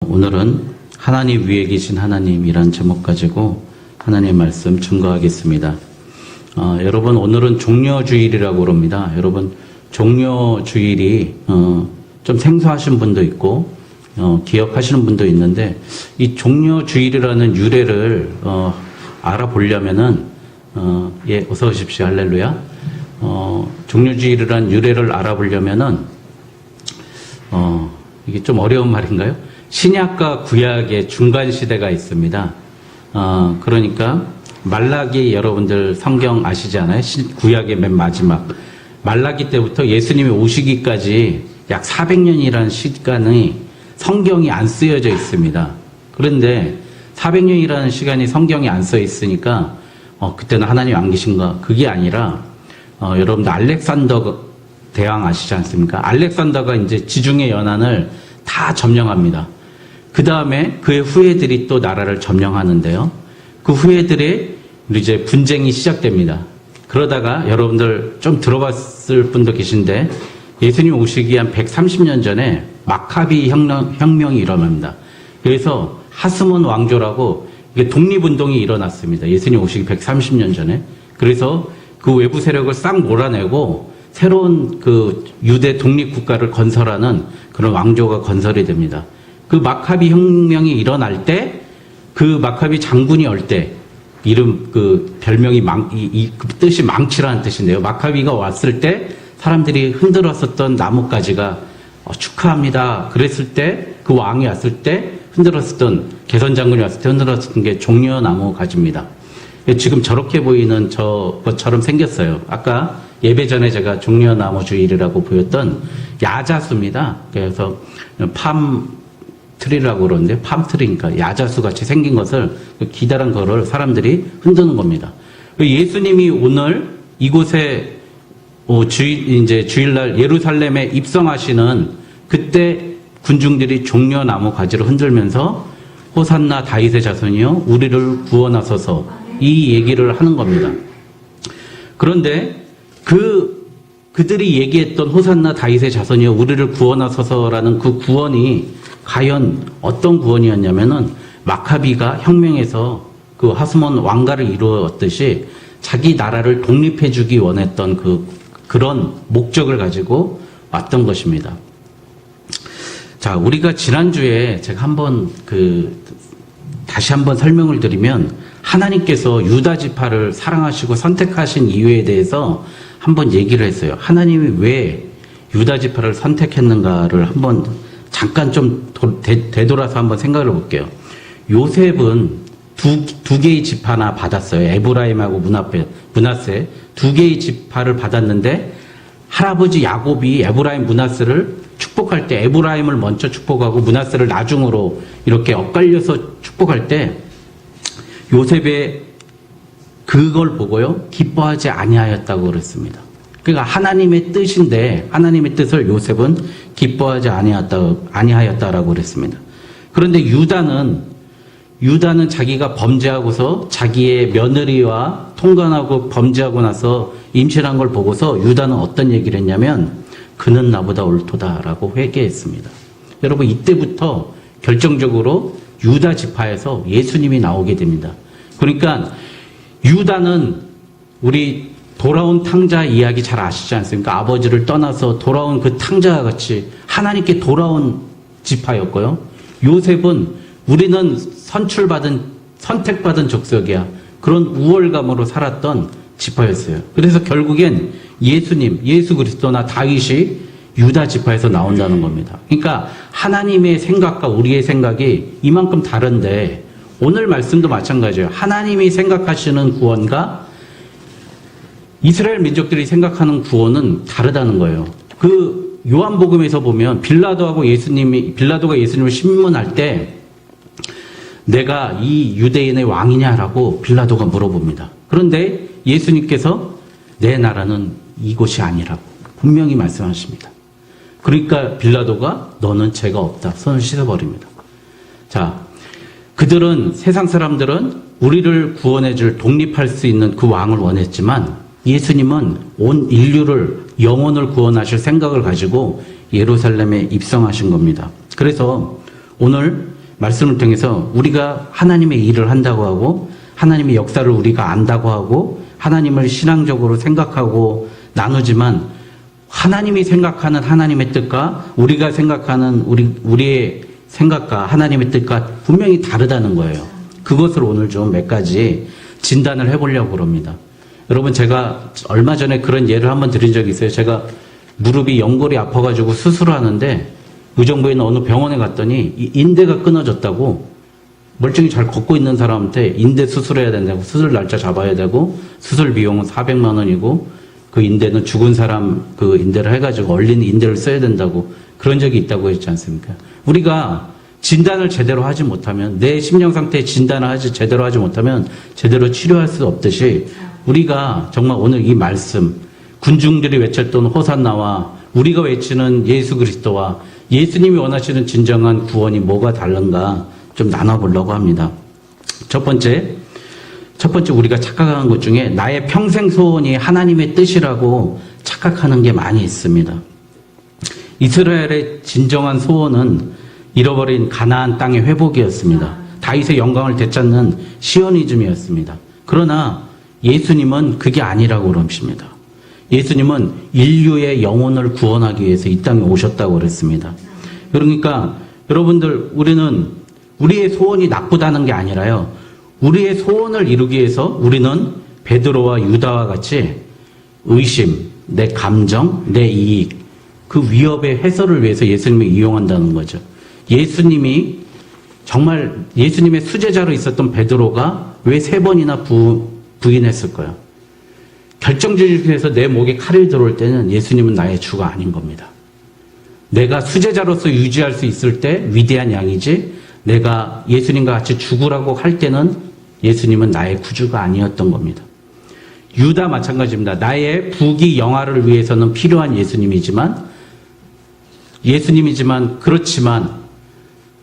오늘은 하나님 위에 계신 하나님이란 제목 가지고 하나님의 말씀 증거하겠습니다. 여러분, 오늘은 종려주일이라고 그럽니다. 여러분, 종려주일이 좀 생소하신 분도 있고 기억하시는 분도 있는데, 이 종려주일이라는 유래를 알아보려면은 어서 오십시오. 할렐루야. 종려주일이라는 유래를 알아보려면은 이게 좀 어려운 말인가요? 신약과 구약의 중간 시대가 있습니다. 그러니까 말라기, 여러분들 성경 아시지 않아요? 구약의 맨 마지막 말라기 때부터 예수님이 오시기까지 약 400년이라는 시간이 성경이 안 쓰여져 있습니다. 그런데 400년이라는 시간이 성경이 안 써 있으니까 그때는 하나님 안 계신가? 그게 아니라 여러분들 알렉산더 대왕 아시지 않습니까? 알렉산더가 이제 지중해 연안을 다 점령합니다. 그 다음에 그의 후예들이 또 나라를 점령하는데요. 그 후예들의 이제 분쟁이 시작됩니다. 그러다가 여러분들 좀 들어봤을 분도 계신데, 예수님 오시기 한 130년 전에 마카비 혁명이 일어납니다. 그래서 하스몬 왕조라고 이게 독립운동이 일어났습니다. 예수님 오시기 130년 전에. 그래서 그 외부 세력을 싹 몰아내고 새로운 그 유대 독립국가를 건설하는 그런 왕조가 건설이 됩니다. 그 마카비 혁명이 일어날 때, 그 마카비 장군이 올 때, 별명이 그 뜻이 망치라는 뜻인데요. 마카비가 왔을 때 사람들이 흔들었었던 나뭇가지가 축하합니다. 그랬을 때, 그 왕이 왔을 때 흔들었었던, 개선 장군이 왔을 때 흔들었었던 게 종려나무 가지입니다. 지금 저렇게 보이는 저것처럼 생겼어요. 아까 예배 전에 제가 종려나무 주일이라고 보였던 야자수입니다. 그래서 팜트리라고 그러는데, 팜트리니까 야자수 같이 생긴 것을, 기다란 거를 사람들이 흔드는 겁니다. 예수님이 오늘 이곳에 주일날 예루살렘에 입성하시는 그때 군중들이 종려나무 가지를 흔들면서 호산나 다윗의 자손이여 우리를 구원하소서, 이 얘기를 하는 겁니다. 그런데 그들이 얘기했던 호산나 다윗의 자손이여 우리를 구원하소서라는 그 구원이 과연 어떤 구원이었냐면은, 마카비가 혁명에서 그 하스몬 왕가를 이루었듯이 자기 나라를 독립해주기 원했던 그런 목적을 가지고 왔던 것입니다. 자, 우리가 지난주에 제가 다시 한번 설명을 드리면, 하나님께서 유다 지파를 사랑하시고 선택하신 이유에 대해서 한번 얘기를 했어요. 하나님이 왜 유다 지파를 선택했는가를 한번 잠깐 좀 되돌아서 한번 생각을 해볼게요. 요셉은 두 개의 지파나 받았어요. 에브라임하고 므낫세 두 개의 지파를 받았는데, 할아버지 야곱이 에브라임 므낫세를 축복할 때 에브라임을 먼저 축복하고 므낫세를 나중으로 이렇게 엇갈려서 축복할 때, 요셉의 그걸 보고요, 기뻐하지 아니하였다고 그랬습니다. 그러니까 하나님의 뜻인데, 하나님의 뜻을 요셉은 기뻐하지 아니하였다라고 그랬습니다. 그런데 유다는 자기가 범죄하고서 자기의 며느리와 통관하고 범죄하고 나서 임신한 걸 보고서 유다는 어떤 얘기를 했냐면, 그는 나보다 옳도다라고 회개했습니다. 여러분, 이때부터 결정적으로 유다 지파에서 예수님이 나오게 됩니다. 그러니까 유다는 우리 돌아온 탕자 이야기 잘 아시지 않습니까? 아버지를 떠나서 돌아온 그 탕자와 같이 하나님께 돌아온 지파였고요. 요셉은 우리는 선택받은 족속이야, 그런 우월감으로 살았던 지파였어요. 그래서 결국엔 예수 그리스도나 다윗이 유다 지파에서 나온다는 겁니다. 그러니까 하나님의 생각과 우리의 생각이 이만큼 다른데, 오늘 말씀도 마찬가지예요. 하나님이 생각하시는 구원과 이스라엘 민족들이 생각하는 구원은 다르다는 거예요. 그 요한복음에서 보면 빌라도가 예수님을 신문할 때, 내가 이 유대인의 왕이냐라고 빌라도가 물어봅니다. 그런데 예수님께서 내 나라는 이곳이 아니라고 분명히 말씀하십니다. 그러니까 빌라도가 너는 죄가 없다, 손을 씻어버립니다. 자, 세상 사람들은 우리를 구원해줄, 독립할 수 있는 그 왕을 원했지만, 예수님은 온 인류를, 영혼을 구원하실 생각을 가지고 예루살렘에 입성하신 겁니다. 그래서 오늘 말씀을 통해서 우리가 하나님의 일을 한다고 하고 하나님의 역사를 우리가 안다고 하고 하나님을 신앙적으로 생각하고 나누지만 하나님이 생각하는 하나님의 뜻과 우리가 생각하는 우리의 생각과 하나님의 뜻과 분명히 다르다는 거예요. 그것을 오늘 좀 몇 가지 진단을 해보려고 합니다. 여러분, 제가 얼마 전에 그런 예를 한번 드린 적이 있어요. 제가 무릎이 연골이 아파가지고 수술을 하는데 의정부에 있는 어느 병원에 갔더니 이 인대가 끊어졌다고, 멀쩡히 잘 걷고 있는 사람한테 인대 수술해야 된다고, 수술 날짜 잡아야 되고 수술 비용은 400만 원이고 그 인대는 죽은 사람 그 인대를 해가지고 얼린 인대를 써야 된다고 그런 적이 있다고 했지 않습니까? 우리가 진단을 제대로 하지 못하면, 내 심령 상태 진단을 제대로 하지 못하면 제대로 치료할 수 없듯이, 우리가 정말 오늘 이 말씀, 군중들이 외쳤던 호산나와 우리가 외치는 예수 그리스도와 예수님이 원하시는 진정한 구원이 뭐가 다른가 좀 나눠보려고 합니다. 첫 번째 우리가 착각하는 것 중에 나의 평생 소원이 하나님의 뜻이라고 착각하는 게 많이 있습니다. 이스라엘의 진정한 소원은 잃어버린 가나안 땅의 회복이었습니다. 다윗의 영광을 되찾는 시오니즘이었습니다. 그러나 예수님은 그게 아니라고 그러십니다. 예수님은 인류의 영혼을 구원하기 위해서 이 땅에 오셨다고 그랬습니다. 그러니까 여러분들, 우리는 우리의 소원이 나쁘다는 게 아니라요, 우리의 소원을 이루기 위해서 우리는 베드로와 유다와 같이 의심, 내 감정, 내 이익, 그 위협의 해소를 위해서 예수님을 이용한다는 거죠. 예수님이 정말 예수님의 수제자로 있었던 베드로가 왜 3번이나 부인했을까요? 결정적에서 내 목에 칼이 들어올 때는 예수님은 나의 주가 아닌 겁니다. 내가 수제자로서 유지할 수 있을 때 위대한 양이지, 내가 예수님과 같이 죽으라고 할 때는 예수님은 나의 구주가 아니었던 겁니다. 유다 마찬가지입니다. 나의 부귀 영화를 위해서는 필요한 예수님이지만 그렇지만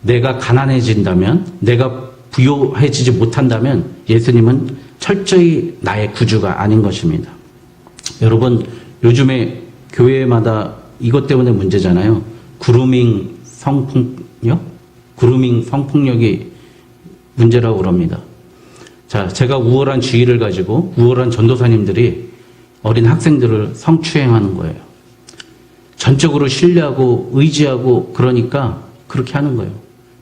내가 가난해진다면, 내가 부유해지지 못한다면 예수님은 철저히 나의 구주가 아닌 것입니다. 여러분, 요즘에 교회마다 이것 때문에 문제잖아요. 그루밍 성폭력이 문제라고 그럽니다. 자, 제가 우월한 지위를 가지고 우월한 전도사님들이 어린 학생들을 성추행하는 거예요. 전적으로 신뢰하고 의지하고 그러니까 그렇게 하는 거예요.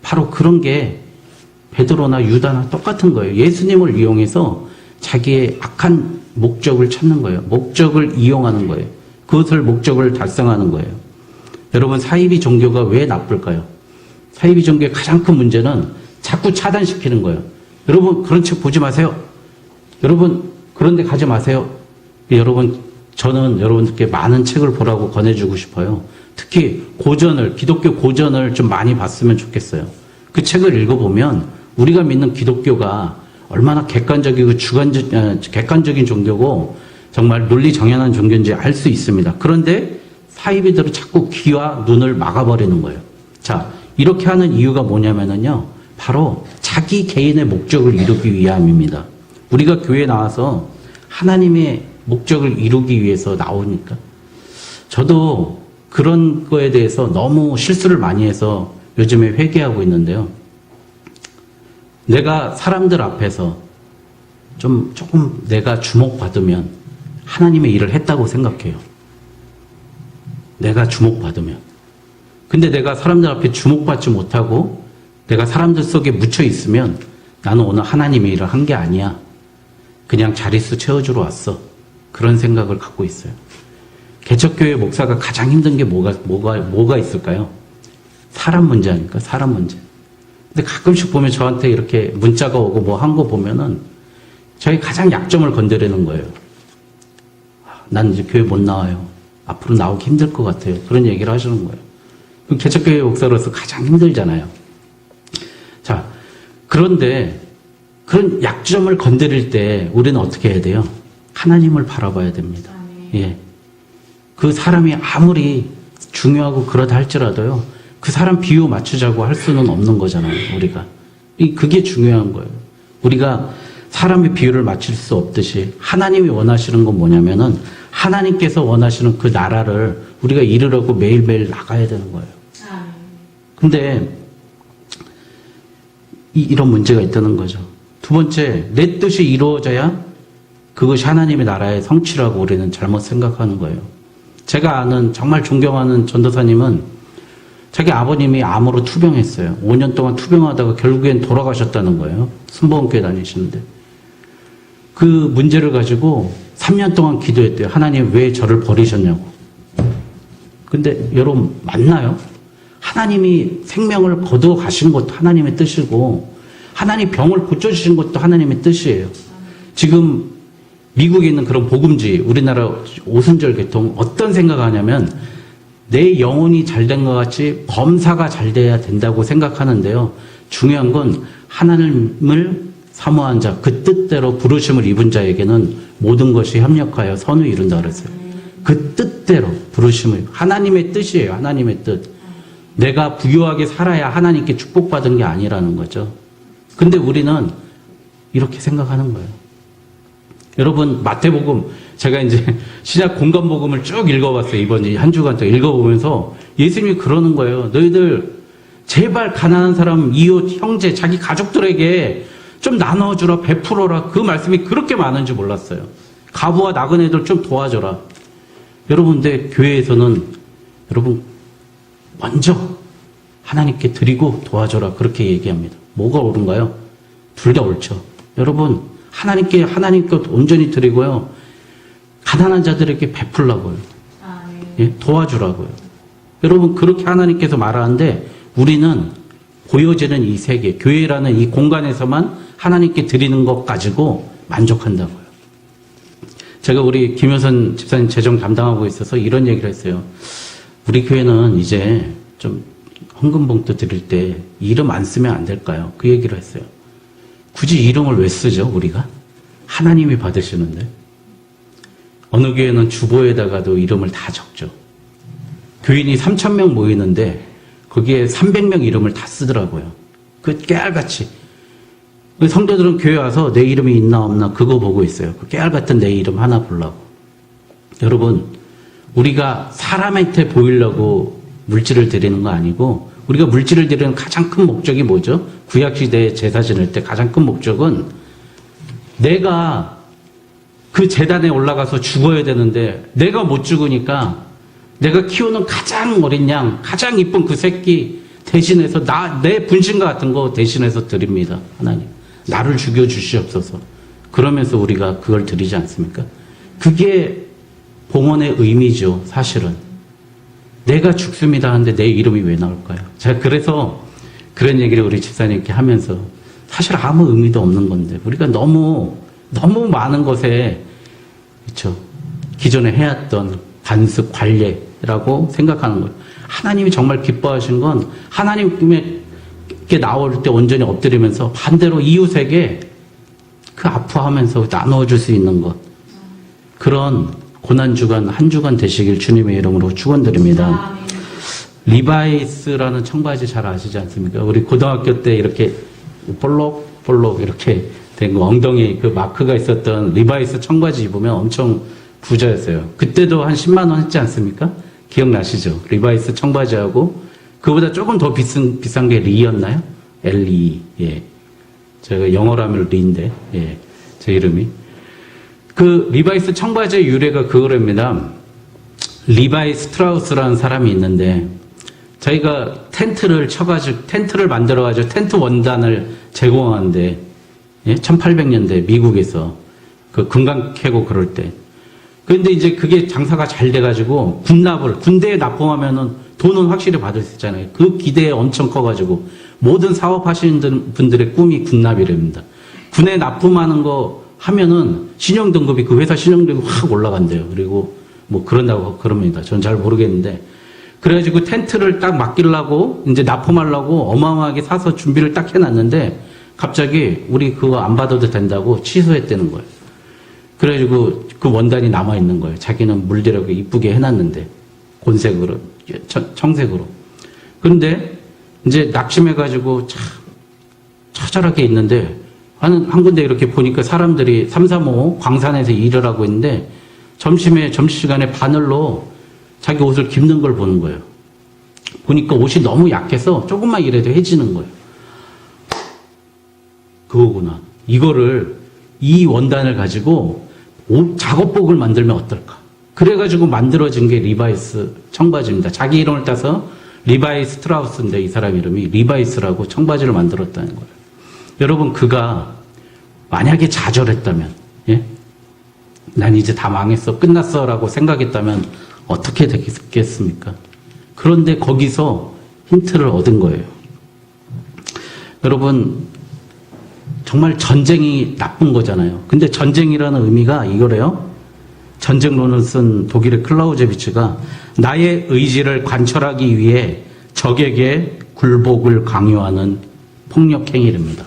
바로 그런 게 베드로나 유다나 똑같은 거예요. 예수님을 이용해서 자기의 악한 목적을 찾는 거예요. 목적을 이용하는 거예요. 그것을 목적을 달성하는 거예요. 여러분, 사이비 종교가 왜 나쁠까요? 사이비 종교의 가장 큰 문제는 자꾸 차단시키는 거예요. 여러분, 그런 책 보지 마세요. 여러분, 그런 데 가지 마세요. 여러분, 저는 여러분들께 많은 책을 보라고 권해주고 싶어요. 특히 기독교 고전을 좀 많이 봤으면 좋겠어요. 그 책을 읽어보면 우리가 믿는 기독교가 얼마나 객관적이고 객관적인 종교고 정말 논리 정연한 종교인지 알 수 있습니다. 그런데 사이비들은 자꾸 귀와 눈을 막아버리는 거예요. 자, 이렇게 하는 이유가 뭐냐면요, 바로 자기 개인의 목적을 이루기 위함입니다. 우리가 교회에 나와서 하나님의 목적을 이루기 위해서 나오니까. 저도 그런 거에 대해서 너무 실수를 많이 해서 요즘에 회개하고 있는데요. 내가 사람들 앞에서 조금 내가 주목받으면 하나님의 일을 했다고 생각해요. 내가 주목받으면. 근데 내가 사람들 앞에 주목받지 못하고 내가 사람들 속에 묻혀 있으면 나는 오늘 하나님의 일을 한 게 아니야. 그냥 자릿수 채워주러 왔어. 그런 생각을 갖고 있어요. 개척교회 목사가 가장 힘든 게 뭐가 있을까요? 사람 문제 아닙니까? 사람 문제. 근데 가끔씩 보면 저한테 이렇게 문자가 오고 뭐 한 거 보면은 저희 가장 약점을 건드리는 거예요. 난 이제 교회 못 나와요. 앞으로 나오기 힘들 것 같아요. 그런 얘기를 하시는 거예요. 그럼 개척교회 목사로서 가장 힘들잖아요. 자, 그런데 그런 약점을 건드릴 때 우리는 어떻게 해야 돼요? 하나님을 바라봐야 됩니다. 예. 그 사람이 아무리 중요하고 그러다 할지라도요, 그 사람 비유 맞추자고 할 수는 없는 거잖아요, 우리가. 그게 중요한 거예요. 우리가 사람의 비유를 맞출 수 없듯이 하나님이 원하시는 건 뭐냐면은 하나님께서 원하시는 그 나라를 우리가 이루려고 매일매일 나가야 되는 거예요. 근데 이런 문제가 있다는 거죠. 두 번째, 내 뜻이 이루어져야 그것이 하나님의 나라의 성취라고 우리는 잘못 생각하는 거예요. 제가 아는 정말 존경하는 전도사님은 자기 아버님이 암으로 투병했어요. 5년 동안 투병하다가 결국엔 돌아가셨다는 거예요. 순복음교회 다니시는데. 그 문제를 가지고 3년 동안 기도했대요. 하나님 왜 저를 버리셨냐고. 근데 여러분 맞나요? 하나님이 생명을 거두어 가신 것도 하나님의 뜻이고 하나님 병을 고쳐주신 것도 하나님의 뜻이에요. 지금 미국에 있는 그런 복음주의, 우리나라 오순절 계통 어떤 생각을 하냐면 내 영혼이 잘된 것 같이 범사가 잘 돼야 된다고 생각하는데요. 중요한 건 하나님을 사모한 자, 그 뜻대로 부르심을 입은 자에게는 모든 것이 협력하여 선을 이룬다 그랬어요. 그 뜻대로 부르심을, 하나님의 뜻이에요. 하나님의 뜻. 내가 부유하게 살아야 하나님께 축복받은 게 아니라는 거죠. 근데 우리는 이렇게 생각하는 거예요. 여러분 마태복음 제가 이제 신약 공간복음을 쭉 읽어봤어요. 이번 한 주간 동안 읽어보면서 예수님이 그러는 거예요. 너희들 제발 가난한 사람, 이웃, 형제, 자기 가족들에게 좀 나눠주라, 베풀어라. 그 말씀이 그렇게 많은지 몰랐어요. 가부와 나그네들 좀 도와줘라. 여러분 근데 교회에서는 여러분 먼저 하나님께 드리고 도와줘라 그렇게 얘기합니다. 뭐가 옳은가요? 둘 다 옳죠. 여러분 하나님께 온전히 드리고요. 가난한 자들에게 베풀라고요. 예? 도와주라고요. 여러분 그렇게 하나님께서 말하는데 우리는 보여지는 이 세계, 교회라는 이 공간에서만 하나님께 드리는 것 가지고 만족한다고요. 제가 우리 김효선 집사님 재정 담당하고 있어서 이런 얘기를 했어요. 우리 교회는 이제 좀 헌금봉투 드릴 때 이름 안 쓰면 안 될까요? 그 얘기를 했어요. 굳이 이름을 왜 쓰죠, 우리가? 하나님이 받으시는데. 어느 교회는 주보에다가도 이름을 다 적죠. 교인이 3,000명 모이는데 거기에 300명 이름을 다 쓰더라고요. 그 깨알같이. 성도들은 교회 와서 내 이름이 있나 없나 그거 보고 있어요. 그 깨알같은 내 이름 하나 보려고. 여러분, 우리가 사람한테 보이려고 물질을 드리는 거 아니고 우리가 물질을 드리는 가장 큰 목적이 뭐죠? 구약시대에 제사 지낼 때 가장 큰 목적은 내가 그 제단에 올라가서 죽어야 되는데 내가 못 죽으니까 내가 키우는 가장 어린 양, 가장 이쁜 그 새끼 대신해서 내 분신과 같은 거 대신해서 드립니다. 하나님. 나를 죽여주시옵소서. 그러면서 우리가 그걸 드리지 않습니까? 그게 봉헌의 의미죠, 사실은. 내가 죽습니다 하는데 내 이름이 왜 나올까요? 제가 그래서 그런 얘기를 우리 집사님께 하면서 사실 아무 의미도 없는 건데 우리가 너무 많은 것에 그렇죠. 기존에 해왔던 관습, 관례라고 생각하는 거예요. 하나님이 정말 기뻐하신 건 하나님께 나올 때 온전히 엎드리면서 반대로 이웃에게 그 아파하면서 나누어줄 수 있는 것. 그런 고난주간 한 주간 되시길 주님의 이름으로 축원드립니다. 리바이스라는 청바지 잘 아시지 않습니까? 우리 고등학교 때 이렇게 볼록 이렇게 된 거 엉덩이 그 마크가 있었던 리바이스 청바지 입으면 엄청 부자였어요. 그때도 한 10만 원 했지 않습니까? 기억나시죠? 리바이스 청바지하고 그보다 조금 더 비싼 게 리였나요? L-E. 예. 제가 영어로 하면 리인데 예. 제 이름이. 그 리바이스 청바지의 유래가 그거랍니다. 리바이 스트라우스라는 사람이 있는데 자기가 텐트를 만들어가지고 텐트 원단을 제공하는데 예? 1800년대 미국에서 그 금강 캐고 그럴 때. 그런데 이제 그게 장사가 잘 돼가지고 군대에 납품하면은 돈은 확실히 받을 수 있잖아요. 그 기대에 엄청 커가지고 모든 사업하시는 분들의 꿈이 군납이랍니다. 군에 납품하는 거 하면은 신용등급이 그 회사 신용등급이 확 올라간대요. 그리고 뭐 그런다고 그럽니다. 전 잘 모르겠는데. 그래가지고 텐트를 딱 맡기려고 이제 납품하려고 어마어마하게 사서 준비를 딱 해놨는데 갑자기 우리 그거 안 받아도 된다고 취소했다는 거예요. 그래가지고 그 원단이 남아있는 거예요. 자기는 물들여서 이쁘게 해놨는데 곤색으로 청색으로. 그런데 이제 낙심해가지고 참 처절하게 있는데 한 군데 이렇게 보니까 사람들이 335 광산에서 일을 하고 있는데 점심시간에 바늘로 자기 옷을 깁는 걸 보는 거예요. 보니까 옷이 너무 약해서 조금만 일해도 해지는 거예요. 그거구나. 이거를 이 원단을 가지고 작업복을 만들면 어떨까? 그래가지고 만들어진 게 리바이스 청바지입니다. 자기 이름을 따서 리바이 스트라우스인데 이 사람 이름이 리바이스라고 청바지를 만들었다는 거예요. 여러분 그가 만약에 좌절했다면, 예? 난 이제 다 망했어, 끝났어라고 생각했다면 어떻게 되겠습니까? 그런데 거기서 힌트를 얻은 거예요. 여러분 정말 전쟁이 나쁜 거잖아요. 근데 전쟁이라는 의미가 이거래요. 전쟁론을 쓴 독일의 클라우제비츠가 나의 의지를 관철하기 위해 적에게 굴복을 강요하는 폭력행위랍니다.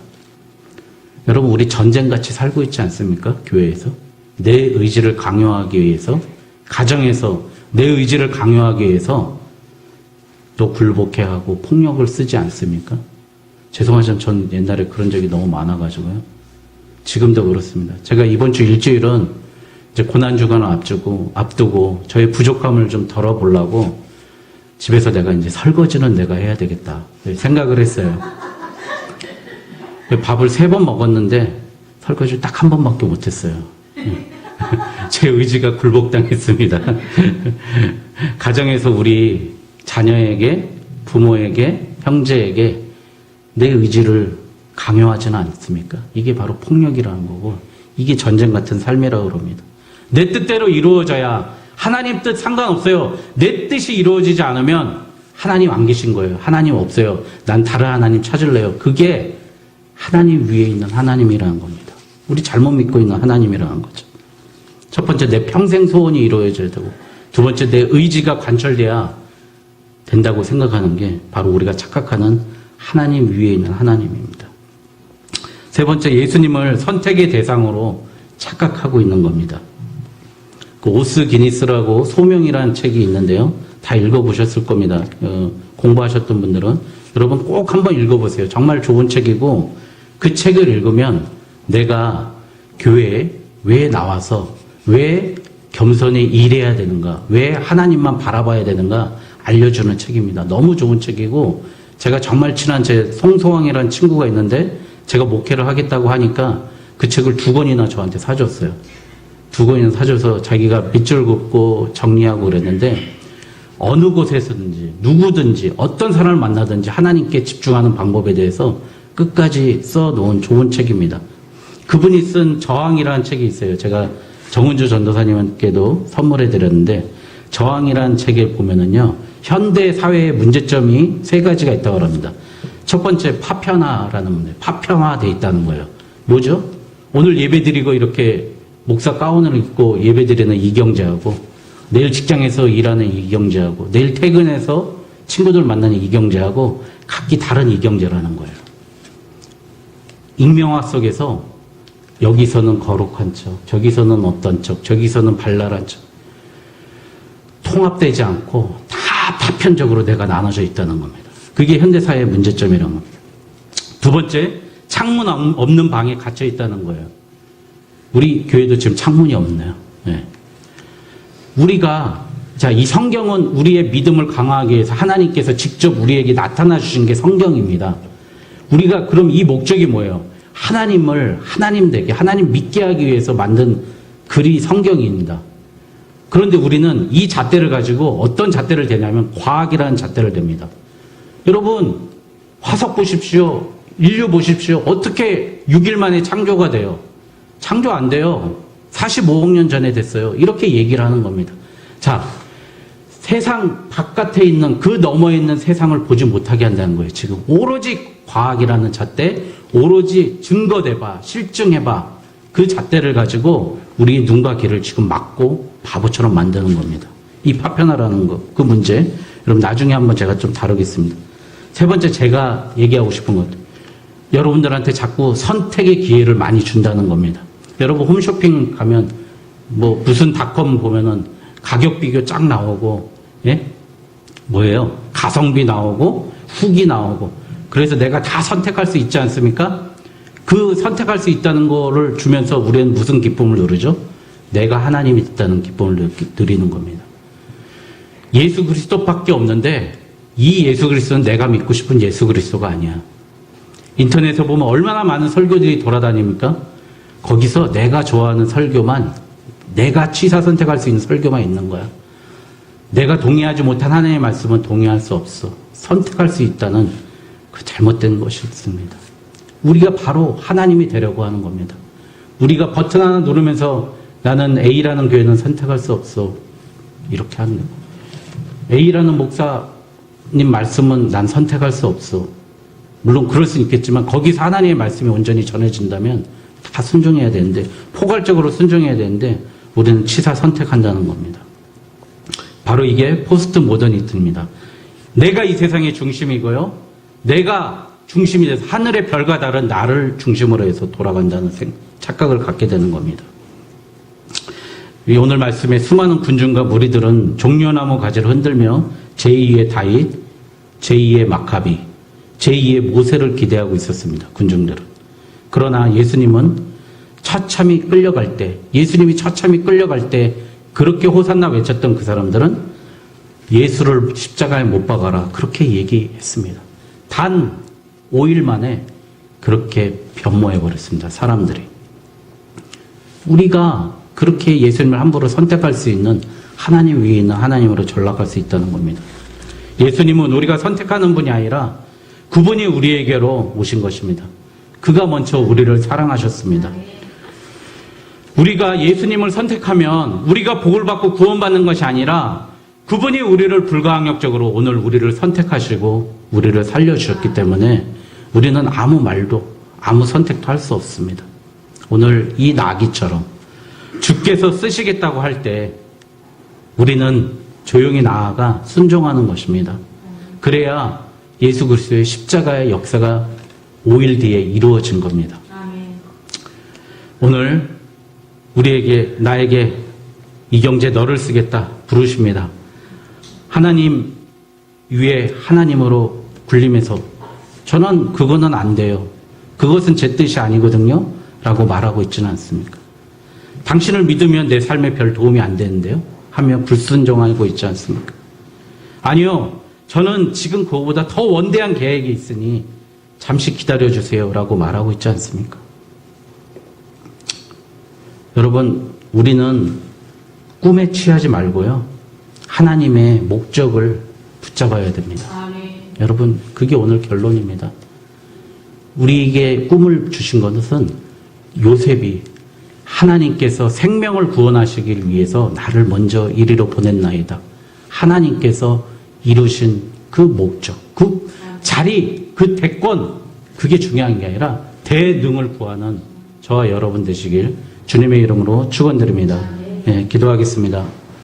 여러분 우리 전쟁같이 살고 있지 않습니까? 교회에서. 내 의지를 강요하기 위해서, 가정에서 내 의지를 강요하기 위해서 또 굴복해야 하고 폭력을 쓰지 않습니까? 죄송하지만 전 옛날에 그런 적이 너무 많아가지고요. 지금도 그렇습니다. 제가 이번 주 일주일은 이제 고난주간을 앞두고 저의 부족함을 좀 덜어보려고 집에서 내가 이제 설거지는 내가 해야 되겠다 생각을 했어요. 밥을 3번 먹었는데 설거지를 딱 1번밖에 못했어요. 제 의지가 굴복당했습니다. 가정에서 우리 자녀에게, 부모에게, 형제에게 내 의지를 강요하지는 않습니까? 이게 바로 폭력이라는 거고, 이게 전쟁 같은 삶이라고 합니다. 내 뜻대로 이루어져야, 하나님 뜻 상관없어요. 내 뜻이 이루어지지 않으면 하나님 안 계신 거예요. 하나님 없어요. 난 다른 하나님 찾을래요. 그게 하나님 위에 있는 하나님이라는 겁니다. 우리 잘못 믿고 있는 하나님이라는 거죠. 첫 번째, 내 평생 소원이 이루어져야 되고, 두 번째, 내 의지가 관철돼야 된다고 생각하는 게 바로 우리가 착각하는 하나님 위에 있는 하나님입니다. 세 번째, 예수님을 선택의 대상으로 착각하고 있는 겁니다. 그 오스 기니스라고 소명이라는 책이 있는데요. 다 읽어보셨을 겁니다. 공부하셨던 분들은. 여러분 꼭 한번 읽어보세요. 정말 좋은 책이고, 그 책을 읽으면 내가 교회에 왜 나와서 왜 겸손히 일해야 되는가, 왜 하나님만 바라봐야 되는가 알려주는 책입니다. 너무 좋은 책이고, 제가 정말 친한 제 송소왕이라는 친구가 있는데 제가 목회를 하겠다고 하니까 그 책을 2권이나 저한테 사줬어요. 2권이나 사줘서 자기가 밑줄 긋고 정리하고 그랬는데, 어느 곳에서든지 누구든지 어떤 사람을 만나든지 하나님께 집중하는 방법에 대해서 끝까지 써놓은 좋은 책입니다. 그분이 쓴 저항이라는 책이 있어요. 제가 정은주 전도사님께도 선물해 드렸는데, 저항이라는 책에 보면은요, 현대 사회의 문제점이 3가지가 있다고 합니다. 첫 번째, 파편화라는 문제. 파편화되어 있다는 거예요. 뭐죠? 오늘 예배드리고 이렇게 목사 가운을 입고 예배드리는 이경재하고, 내일 직장에서 일하는 이경재하고, 내일 퇴근해서 친구들 만나는 이경재하고 각기 다른 이경재라는 거예요. 익명화 속에서 여기서는 거룩한 척, 저기서는 어떤 척, 저기서는 발랄한 척, 통합되지 않고 다 파편적으로 내가 나눠져 있다는 겁니다. 그게 현대사회의 문제점이라는 겁니다. 두 번째, 창문 없는 방에 갇혀 있다는 거예요. 우리 교회도 지금 창문이 없네요. 네. 이 성경은 우리의 믿음을 강화하기 위해서 하나님께서 직접 우리에게 나타나 주신 게 성경입니다. 우리가 그럼 이 목적이 뭐예요? 하나님을 하나님 되게, 하나님 믿게 하기 위해서 만든 글이 성경입니다. 그런데 우리는 이 잣대를 가지고 어떤 잣대를 대냐면 과학이라는 잣대를 댑니다. 여러분, 화석 보십시오. 인류 보십시오. 어떻게 6일 만에 창조가 돼요? 창조 안 돼요. 45억 년 전에 됐어요. 이렇게 얘기를 하는 겁니다. 자, 세상 바깥에 있는, 그 너머에 있는 세상을 보지 못하게 한다는 거예요. 지금 오로지 과학이라는 잣대, 오로지 증거대봐, 실증해봐, 그 잣대를 가지고 우리의 눈과 귀를 지금 막고 바보처럼 만드는 겁니다. 이 파편화라는 거, 그 문제, 여러분 나중에 한번 제가 좀 다루겠습니다. 세 번째, 제가 얘기하고 싶은 것, 여러분들한테 자꾸 선택의 기회를 많이 준다는 겁니다. 여러분 홈쇼핑 가면 뭐 무슨 닷컴 보면은 가격 비교 쫙 나오고, 예? 뭐예요? 가성비 나오고 후기 나오고, 그래서 내가 다 선택할 수 있지 않습니까? 그 선택할 수 있다는 거를 주면서 우리는 무슨 기쁨을 누리죠? 내가 하나님이 있다는 기쁨을 누리는 겁니다. 예수 그리스도밖에 없는데 이 예수 그리스도는 내가 믿고 싶은 예수 그리스도가 아니야. 인터넷에 보면 얼마나 많은 설교들이 돌아다닙니까? 거기서 내가 좋아하는 설교만, 내가 취사 선택할 수 있는 설교만 있는 거야. 내가 동의하지 못한 하나님의 말씀은 동의할 수 없어. 선택할 수 있다는 그 잘못된 것이 있습니다. 우리가 바로 하나님이 되려고 하는 겁니다. 우리가 버튼 하나 누르면서 나는 A라는 교회는 선택할 수 없어. 이렇게 하는 거예요. A라는 목사님 말씀은 난 선택할 수 없어. 물론 그럴 수 있겠지만 거기서 하나님의 말씀이 온전히 전해진다면 다 순종해야 되는데, 포괄적으로 순종해야 되는데 우리는 취사 선택한다는 겁니다. 바로 이게 포스트 모더니티입니다. 내가 이 세상의 중심이고요. 내가 중심이 돼서 하늘의 별과 다른 나를 중심으로 해서 돌아간다는 착각을 갖게 되는 겁니다. 오늘 말씀에 수많은 군중과 무리들은 종려나무 가지를 흔들며 제2의 다윗, 제2의 마카비, 제2의 모세를 기대하고 있었습니다. 군중들은. 그러나 예수님은 처참히 끌려갈 때, 예수님이 처참히 끌려갈 때 그렇게 호산나 외쳤던 그 사람들은 예수를 십자가에 못 박아라, 그렇게 얘기했습니다. 단 5일 만에 그렇게 변모해버렸습니다. 사람들이. 우리가 그렇게 예수님을 함부로 선택할 수 있는, 하나님 위에 있는 하나님으로 전락할 수 있다는 겁니다. 예수님은 우리가 선택하는 분이 아니라 그분이 우리에게로 오신 것입니다. 그가 먼저 우리를 사랑하셨습니다. 우리가 예수님을 선택하면 우리가 복을 받고 구원받는 것이 아니라 그분이 우리를 불가항력적으로 오늘 우리를 선택하시고 우리를 살려주셨기 때문에 우리는 아무 말도 아무 선택도 할 수 없습니다. 오늘 이 나귀처럼 주께서 쓰시겠다고 할 때 우리는 조용히 나아가 순종하는 것입니다. 그래야 예수 그리스도의 십자가의 역사가 5일 뒤에 이루어진 겁니다. 오늘 우리에게, 나에게 이경재 너를 쓰겠다 부르십니다. 하나님 위에 하나님으로 굴림해서 저는 그거는 안 돼요. 그것은 제 뜻이 아니거든요. 라고 말하고 있지는 않습니까? 당신을 믿으면 내 삶에 별 도움이 안 되는데요. 하며 불순종하고 있지 않습니까? 아니요. 저는 지금 그거보다 더 원대한 계획이 있으니 잠시 기다려주세요. 라고 말하고 있지 않습니까? 여러분, 우리는 꿈에 취하지 말고요. 하나님의 목적을 붙잡아야 됩니다. 여러분, 그게 오늘 결론입니다. 우리에게 꿈을 주신 것은 요셉이 하나님께서 생명을 구원하시기 위해서 나를 먼저 이리로 보냈나이다. 하나님께서 이루신 그 목적, 그 자리, 그 대권, 그게 중요한 게 아니라 대능을 구하는 저와 여러분 되시길 주님의 이름으로 축원드립니다. 네, 기도하겠습니다.